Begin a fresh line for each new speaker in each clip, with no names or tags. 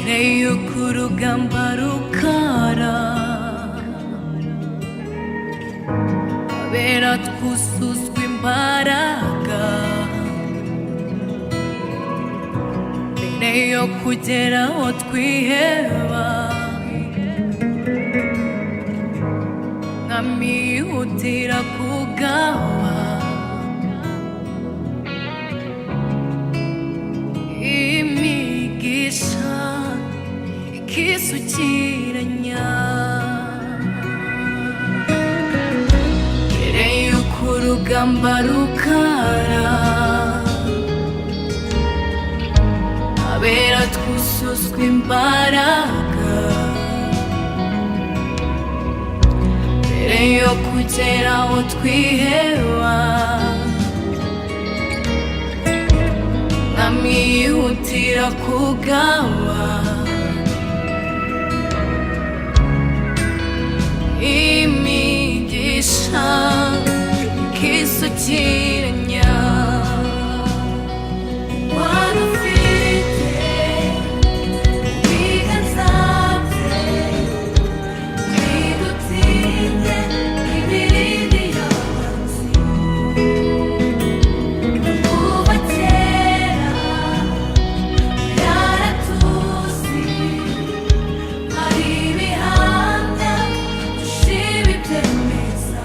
Reyo kurugamba rukara abera twuzuzwa imbaraga mbere yo kugera aho twiheba nkamihutira kugawa imigisha ikisukiranya mbere y'uko urugamba rukara abera twuzuzwa imbaraga mbere yo kugera aho twiheba nkamihutira kugawa imigisha ikisukiranya wadufite ibiganza bye ntidutinde imirindi y'abanzi kuva kera yaratuzi hari ibihamya dushima ibyemeza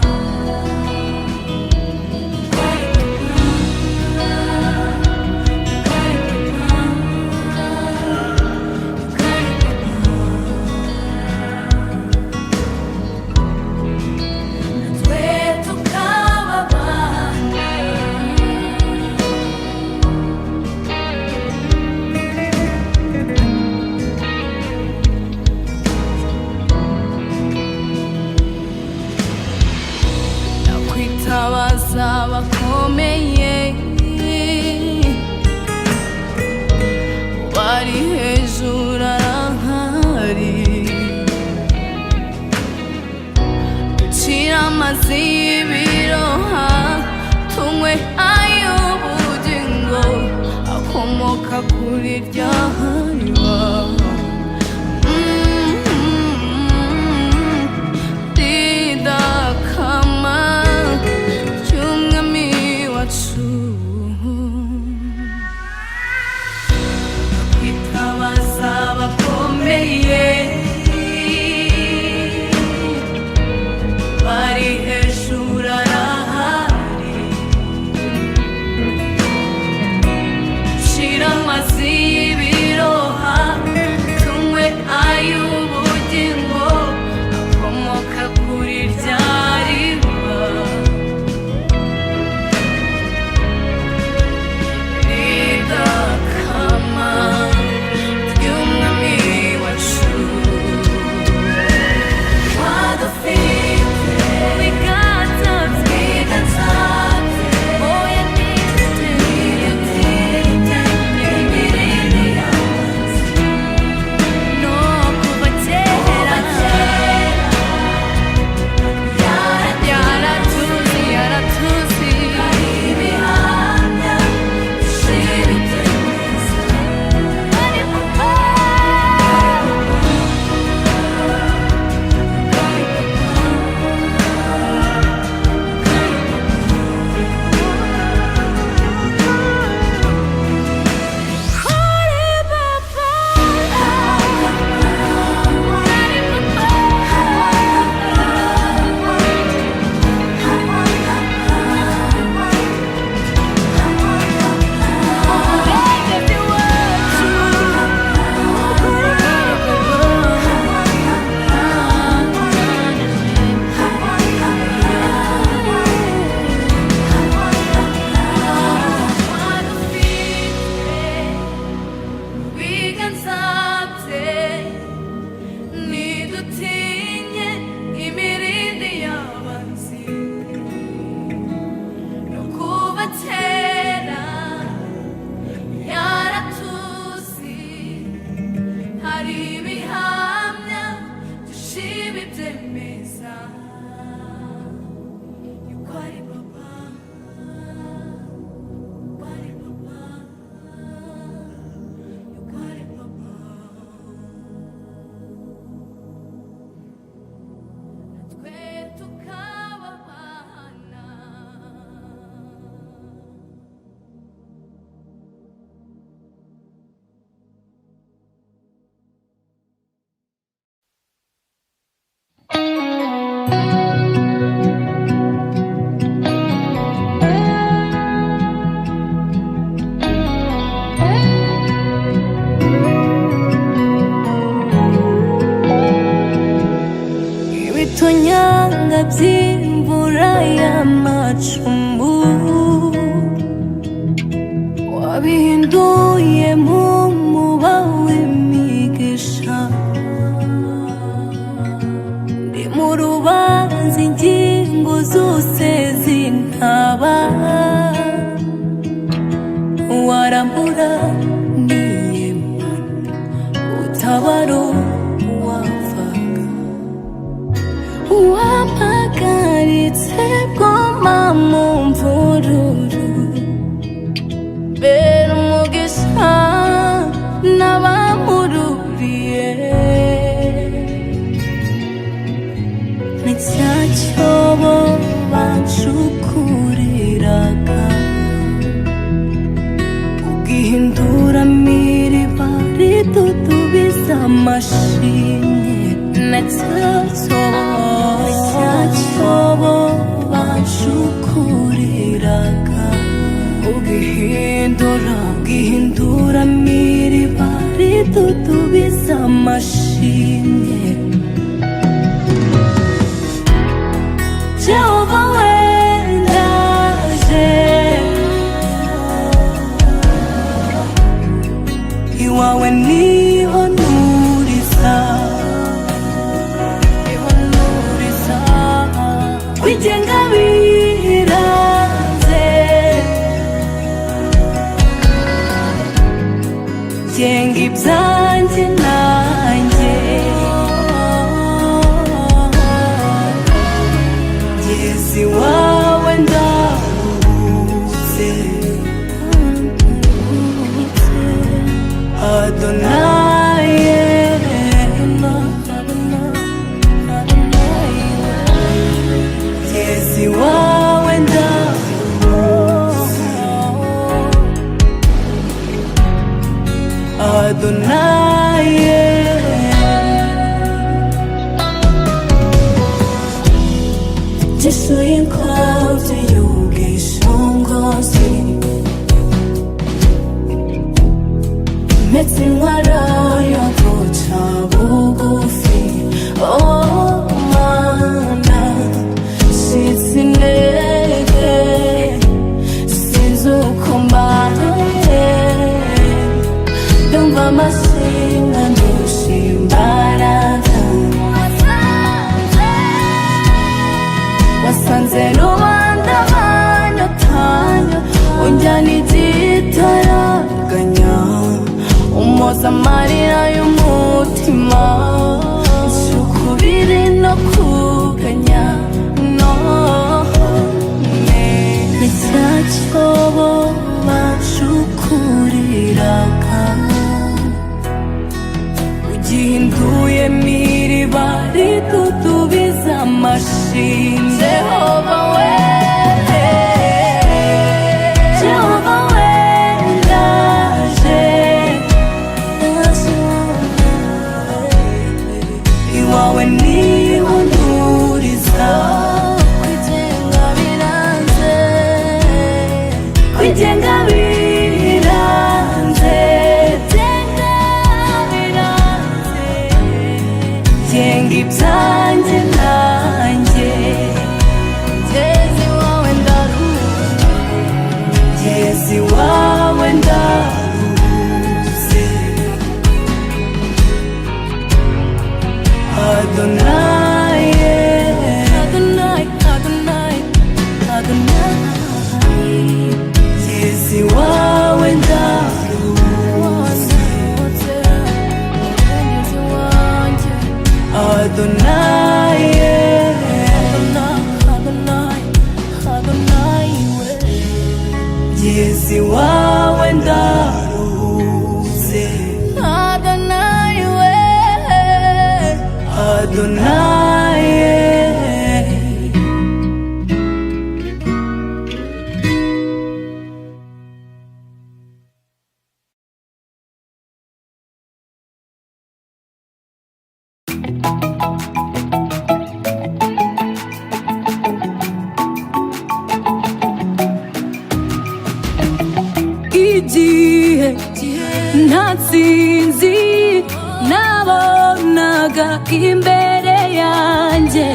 natwe tukaba abana nakwitabaza abakomeye bari hejuru arahari ducira amazi y'ibiroha tunywe ay'ubugingo akomoka kuri rya hariba ridakama ry'umwami wacu kwitabaza abakomeye bari hejuru arahari shira amazi y'ibiroha tunywe ay'ubugingo akomoka kuri rya riba ridakama ry'umwami wacu wadufite ibiganza bye oya ntidutinde imirindi y'abanzi no kuva kera yaratuzi hari ibihamya dushima ibyemeza nidutinye imirindi y'abanzi no kuva kera yaratuzi hari ibihamya dushima ibyemeza yuko ari papa yuko ari papa yuko ari papa bitonyanga by'imvura y'amacumbu wabihinduye mu muba w'imigisha ndi mu rubanza ingingo zose zintaba warambura niyemana utabaro wavaga wampagaritse bwoma mu mvururu bera umugisha n'abamururiye ni cya cyobo bancukuriraga ugihindura miriba ridudubiza amashimwe na cya cyobo bancukuriraga ugihindura miriba ridudubiza amashimwe Jehova wendaje iwawe niho nuriza kwigenga biranze genga ibyanjye nanjye ngeze iwawe ndaruhutse Adonaye ngeze iwawe ndaruhutse Adonaye Jesús inkota y'ubwishingizi Metsi intwaro guca bugufi Oh Mana nshitse intege sinzi uko mbaye ndumva amashinga ndusha imbaraga wasanze rubanda banyotanya unjyana igitaraganya umoza amarira y'umutima nsukubiri no kuganya none ni cya cyobo bancukuriraga ugihinduye miriba ridudubiza amashimwe Jehova we Jehova we ndaje iwawe niho nturiza kwigenga biranze kwigenga biranze genga ibyanjye nanjye ngeze iwawe ndaruhutse ngeze iwawe ndaruhutse Adonaye Adonaye Adonaye Adonaye ngeze iwawe ndaruhutse Adonaye ngeze iwawe ndaruhutse Adonaye Adonaye igihe ntatsinzi nabonaga imbere yanjye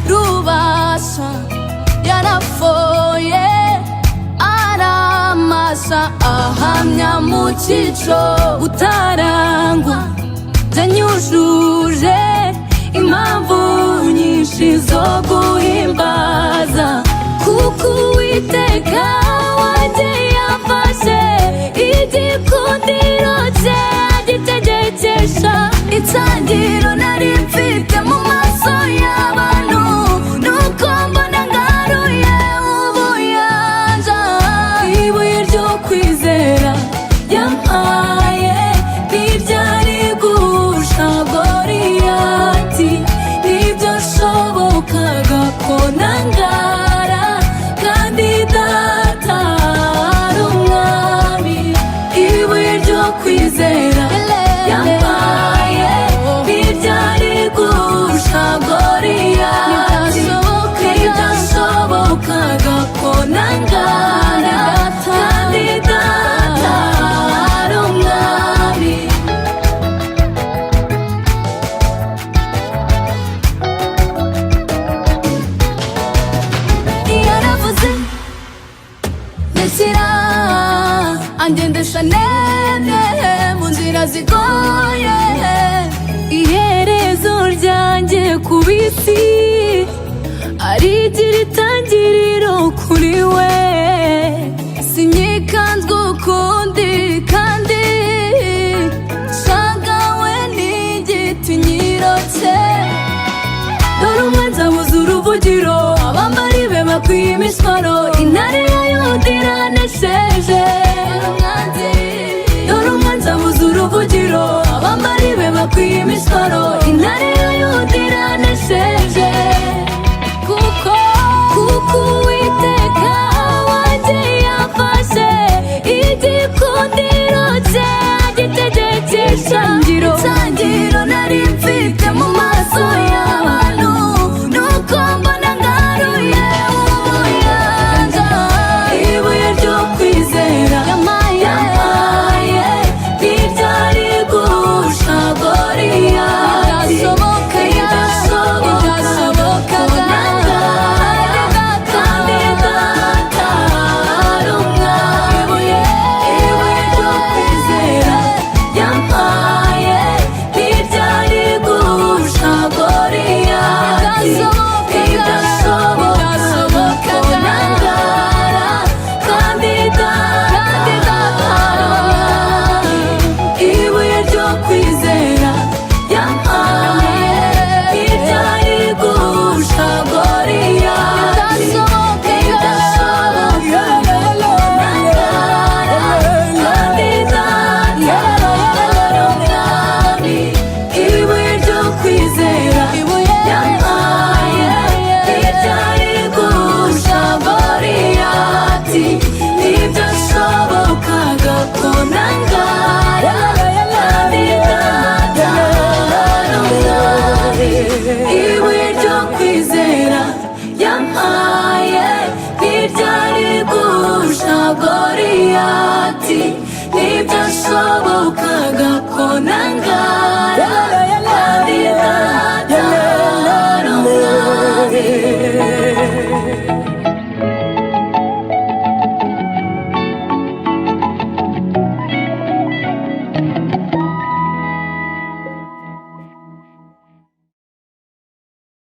rubasha yarafoye aramasa ahamya mu cyico utarangwa byanyujuje impamvu nyinshi zo guhimbaza kuko Uwiteka wanjye yafashe igikundiro cye agitegekesha itangiriro nari mfite mu maso y'abantu nuko mbona ngaruye ubuyanja ibuye ryo kwizera yampaye ntibyari gusha Goliyati nibyo shobokaga ko nangara kandi data ari umwami ibuye ryo kwizera yampaye ntibyari gusha Goliyati ntibyashobokaga ko nangara kandi data ari umwami yaravuze ndashyira angendesha nene mu nzira zigoye iherezo ryanjye ku bisi arigira itangiriro kuri we sinyikanzwe ukundi kandi shagawe n'igiti nyirotse dore umwanzi abuze uruvugiro abambari be bakwiye imishwaro intare ya Yuda iranesheje dore umwanzi abuze uruvugiro abambari be bakwiye imishwaro intare ya Yuda iranesheje kuko Uwiteka wanjye yafashe igikundiro cye agitegekesha itangiriro nari mfite mu maso y'abantu nuko mbona ngaruye ubuyanja ibuye ryo kwizera yampaye ntibyari gusha Goliyati idashobokaga kandi data ari umwami ibuye ryo kwizera yampaye ntibyari gusha Goliyati idashobokaga kandi data ari umwami ibuye ryo kwizera yampaye ntibyari gusha Goliyati idashobokaga kandi data ari umwami ibuye ryo kwizera yampaye ntibyari gusha Goliyati ntibyashobokaga ko nangara kandi data ari umwami ibuye ryo kwizera yampaye ntibyari gusha Goliyati ntibyashobokaga ko nangara kandi data ari umwami